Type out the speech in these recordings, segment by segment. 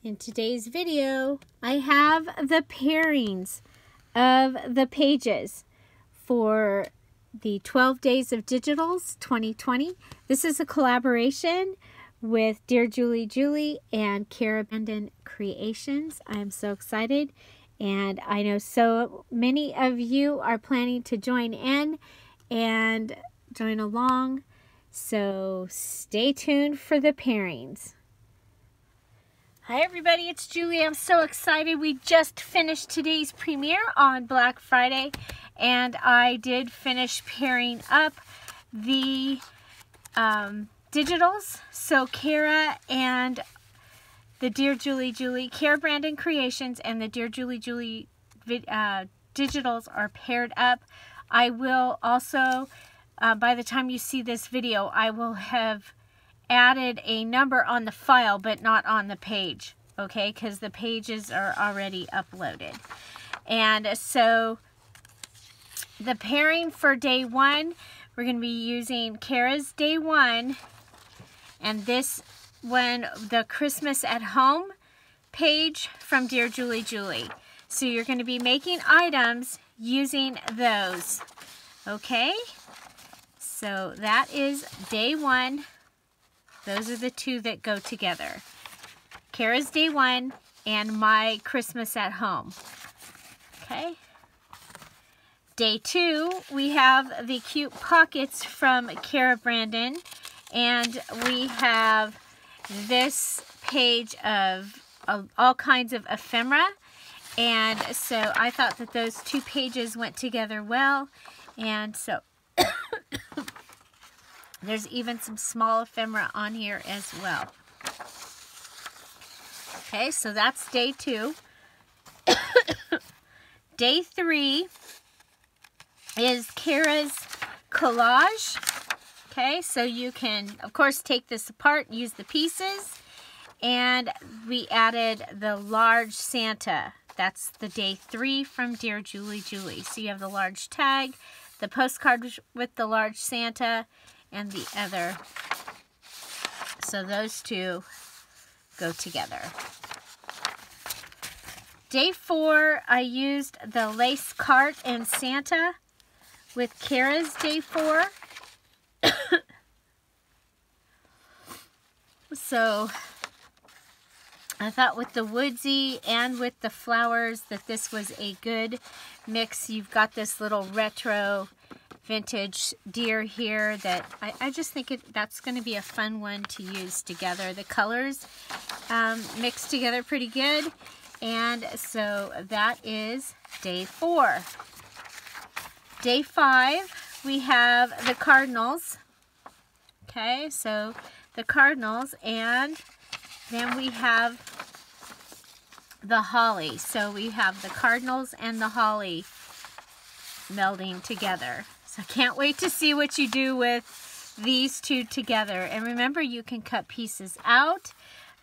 In today's video, I have the pairings of the pages for the 12 Days of Digitals 2020. This is a collaboration with Dearjuliejulie and Cara Brandon Creations. I am so excited, and I know so many of you are planning to join in and join along, so stay tuned for the pairings. Hi everybody, it's Julie. I'm so excited. We just finished today's premiere on Black Friday, and I did finish pairing up the digitals. So Cara and the Dearjuliejulie, Cara Brandon Creations and the Dearjuliejulie digitals are paired up. I will also, by the time you see this video, I will have added a number on the file but not on the page, okay, because the pages are already uploaded. And so the pairing for day one, we're going to be using Cara's day one, and this one, the Christmas at Home page from Dearjuliejulie. So you're going to be making items using those, okay? So that is day one. Those are the two that go together. Cara's day one and my Christmas at Home. Okay. Day two, we have the cute pockets from Cara Brandon, and we have this page of all kinds of ephemera. And so I thought that those two pages went together well, and so there's even some small ephemera on here as well. Okay, so that's day two. Day three is Cara's collage. Okay, so you can, of course, take this apart, use the pieces. And we added the large Santa. That's the day three from Dearjuliejulie. So you have the large tag, the postcard with the large Santa, and the other. So those two go together. Day four, I used the lace cart and Santa with Cara's day four. So I thought with the woodsy and with the flowers that this was a good mix. You've got this little retro vintage deer here that I just think that's going to be a fun one to use together. The colors mix together pretty good, and so that is day four. Day five, we have the cardinals. Okay, so the cardinals, and then we have the holly. So we have the cardinals and the holly melding together. So I can't wait to see what you do with these two together. And remember, you can cut pieces out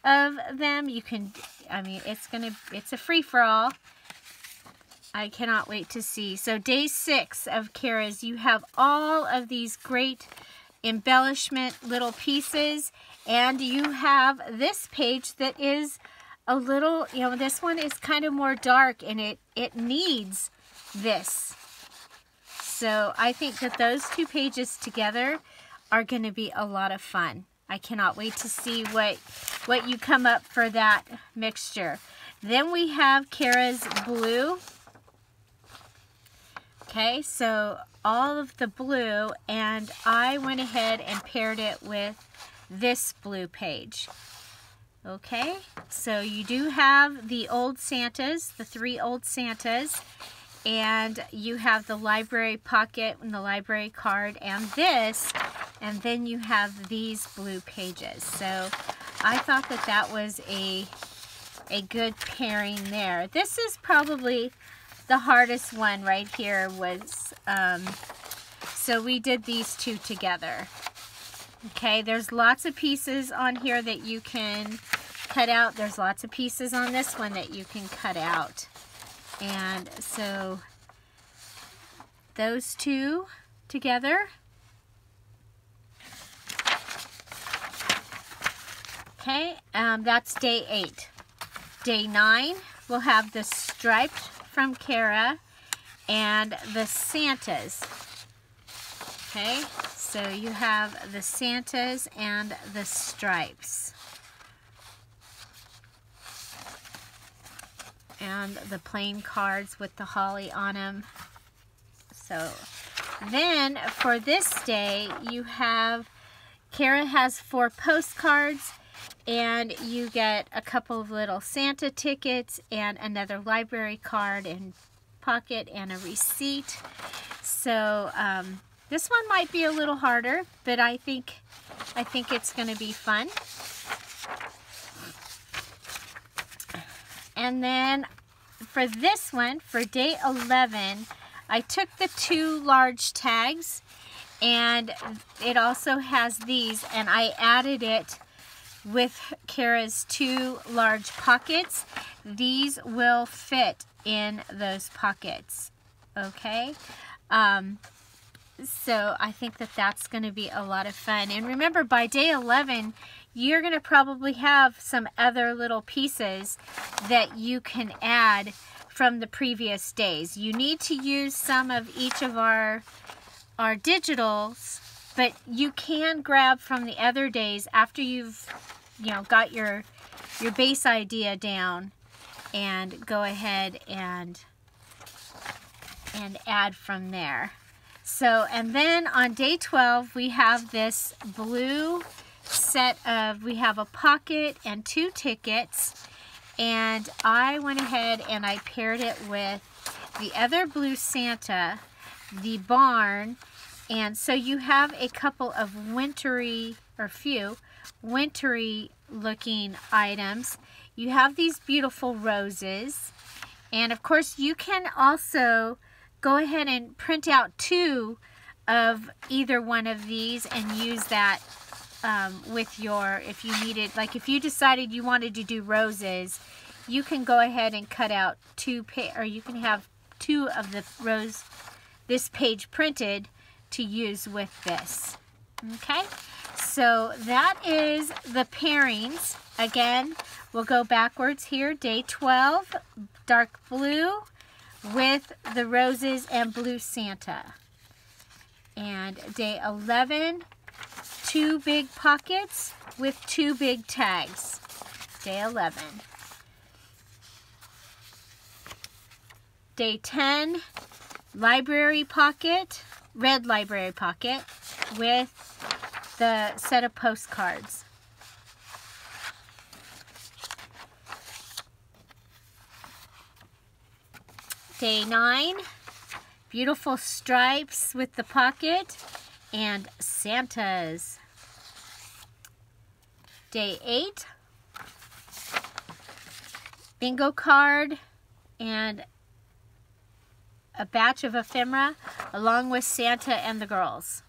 of them. You can, I mean, it's a free-for-all. I cannot wait to see. So day six of Cara's, you have all of these great embellishment little pieces, and you have this page that is a little, you know, this one is kind of more dark, and it needs this. So I think that those two pages together are going to be a lot of fun. I cannot wait to see what you come up for that mixture. Then we have Cara's blue. Okay, so all of the blue, and I went ahead and paired it with this blue page. Okay, so you do have the old Santas, the three old Santas, and you have the library pocket and the library card and this, and then you have these blue pages. So I thought that that was a good pairing there. This is probably the hardest one right here was, so we did these two together. Okay, there's lots of pieces on here that you can cut out. There's lots of pieces on this one that you can cut out. And so those two together. Okay, that's day 8. Day 9, we'll have the striped from Cara and the Santas. Okay, so you have the Santas and the stripes. And the plain cards with the holly on them. So then for this day, you have, Cara has 4 postcards, and you get a couple of little Santa tickets and another library card and pocket and a receipt. So this one might be a little harder, but I think it's going to be fun. And then for this one, for day 11, I took the 2 large tags, and it also has these, and I added it with Cara's 2 large pockets. These will fit in those pockets, okay? So I think that that's going to be a lot of fun. And remember, by day 11, you're going to probably have some other little pieces that you can add from the previous days. You need to use some of each of our digitals, but you can grab from the other days after you've, you know, got your base idea down, and go ahead and add from there. So, and then on day 12, we have this blue set of, we have a pocket and 2 tickets, and I went ahead and I paired it with the other blue Santa, the barn, and so you have a couple of wintry, or few, wintry looking items. You have these beautiful roses, and of course you can also go ahead and print out 2 of either one of these and use that with your, if you needed, like if you decided you wanted to do roses, you can go ahead and cut out 2, or you can have 2 of the rose, this page printed to use with this. Okay, so that is the pairings. Again, we'll go backwards here. Day 12, dark blue with the roses and blue Santa. And day 11, 2 big pockets with 2 big tags. Day 11. Day 10, library pocket, red library pocket with the set of postcards. Day 9, beautiful stripes with the pocket and Santas. Day 8, bingo card and a batch of ephemera along with Santa and the girls.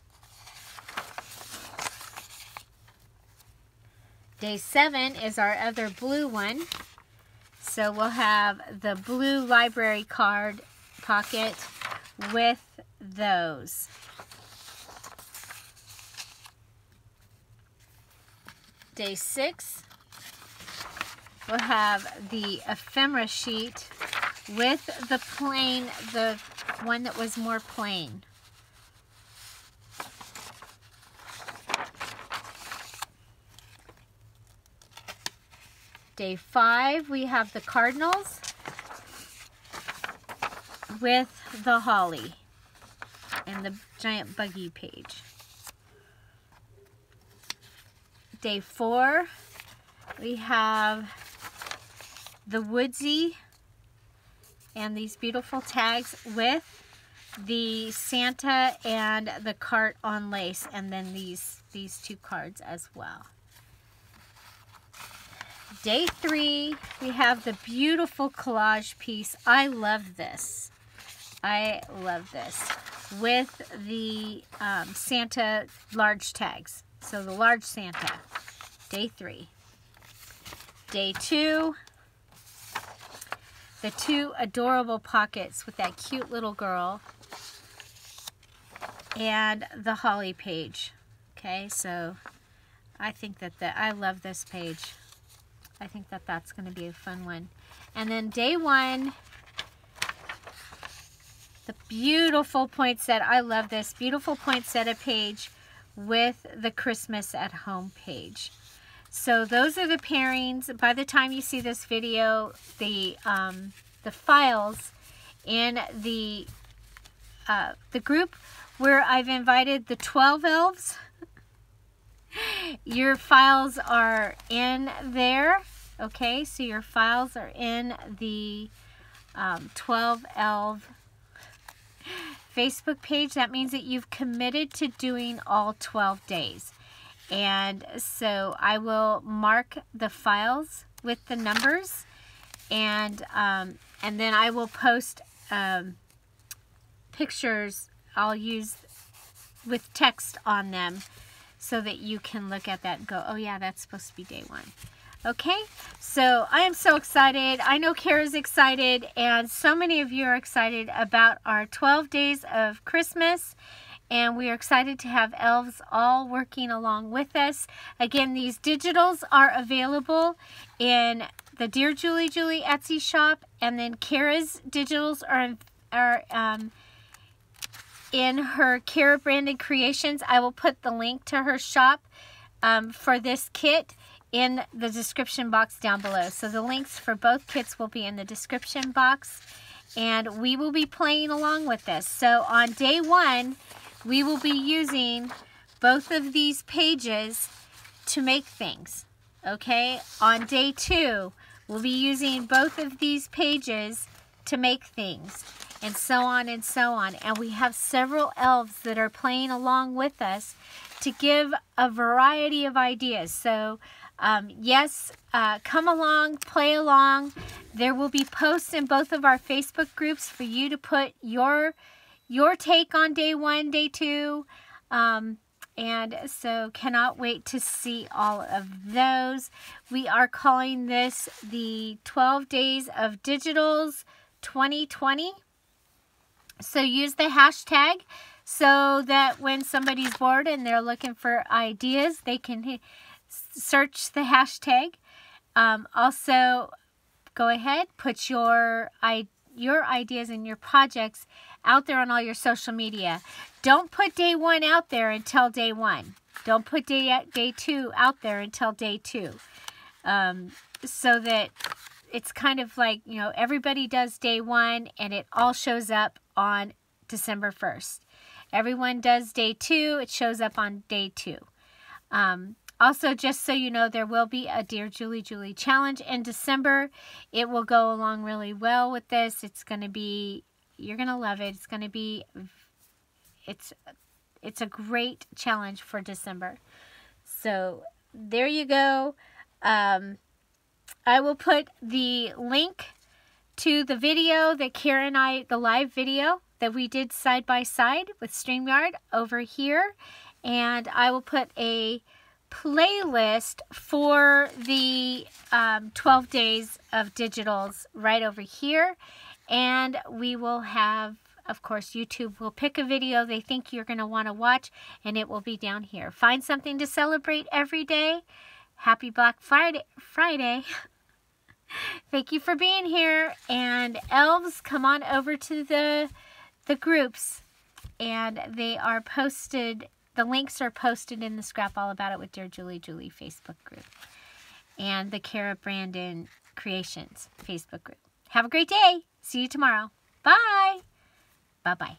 Day 7 is our other blue one. So we'll have the blue library card pocket with those. Day 6, we'll have the ephemera sheet with the plain, the one that was more plain. Day 5, we have the cardinals with the holly and the giant buggy page. Day 4, we have the woodsy and these beautiful tags with the Santa and the cart on lace, and then these 2 cards as well. Day 3, we have the beautiful collage piece. I love this. I love this. With the Santa large tags. So the large Santa. Day 3. Day 2, the 2 adorable pockets with that cute little girl. And the holly page. Okay, so I think that I love this page. I think that that's going to be a fun one. And then day 1, the beautiful poinsettia. I love this beautiful poinsettia page with the Christmas at Home page. So those are the pairings. By the time you see this video, the files in the group where I've invited the 12 elves, your files are in there. Okay, so your files are in the 12 elf Facebook page. That means that you've committed to doing all 12 days. And so I will mark the files with the numbers, and then I will post pictures I'll use with text on them so that you can look at that and go, oh yeah, that's supposed to be day 1. Okay, so I am so excited. I know Cara's excited, and so many of you are excited about our 12 days of Christmas. And we are excited to have elves all working along with us. Again, these digitals are available in the Dearjuliejulie Etsy shop, and then Cara's digitals are in her Cara Brandon Creations. I will put the link to her shop for this kit in the description box down below. So the links for both kits will be in the description box, and we will be playing along with this. So on day 1, we will be using both of these pages to make things. Okay, on day 2, we'll be using both of these pages to make things, and so on and so on. And we have several elves that are playing along with us to give a variety of ideas. So yes, come along, play along. There will be posts in both of our Facebook groups for you to put your take on day 1, day 2. And so cannot wait to see all of those. We are calling this the 12 Days of Digitals 2020. So use the hashtag so that when somebody's bored and they're looking for ideas, they can search the hashtag. Also, go ahead, put your ideas and your projects out there on all your social media. Don't put day 1 out there until day 1. Don't put day 2 out there until day 2. So that it's kind of like, you know, everybody does day 1 and it all shows up on December 1st. Everyone does day 2, it shows up on day 2. Also, just so you know, there will be a Dearjuliejulie challenge in December. It will go along really well with this. It's going to be, you're going to love it. It's going to be, it's a great challenge for December. So there you go. I will put the link to the video that Cara and I, the live video that we did side by side with StreamYard over here. And I will put a playlist for the 12 days of digitals right over here. And we will have, of course, YouTube will pick a video they think you're going to want to watch, and it will be down here. Find something to celebrate every day. Happy Black Friday. Thank you for being here. And elves, come on over to the groups, and they are posted. The links are posted in the Scrap All About It with Dearjuliejulie Facebook group and the Cara Brandon Creations Facebook group. Have a great day. See you tomorrow. Bye. Bye-bye.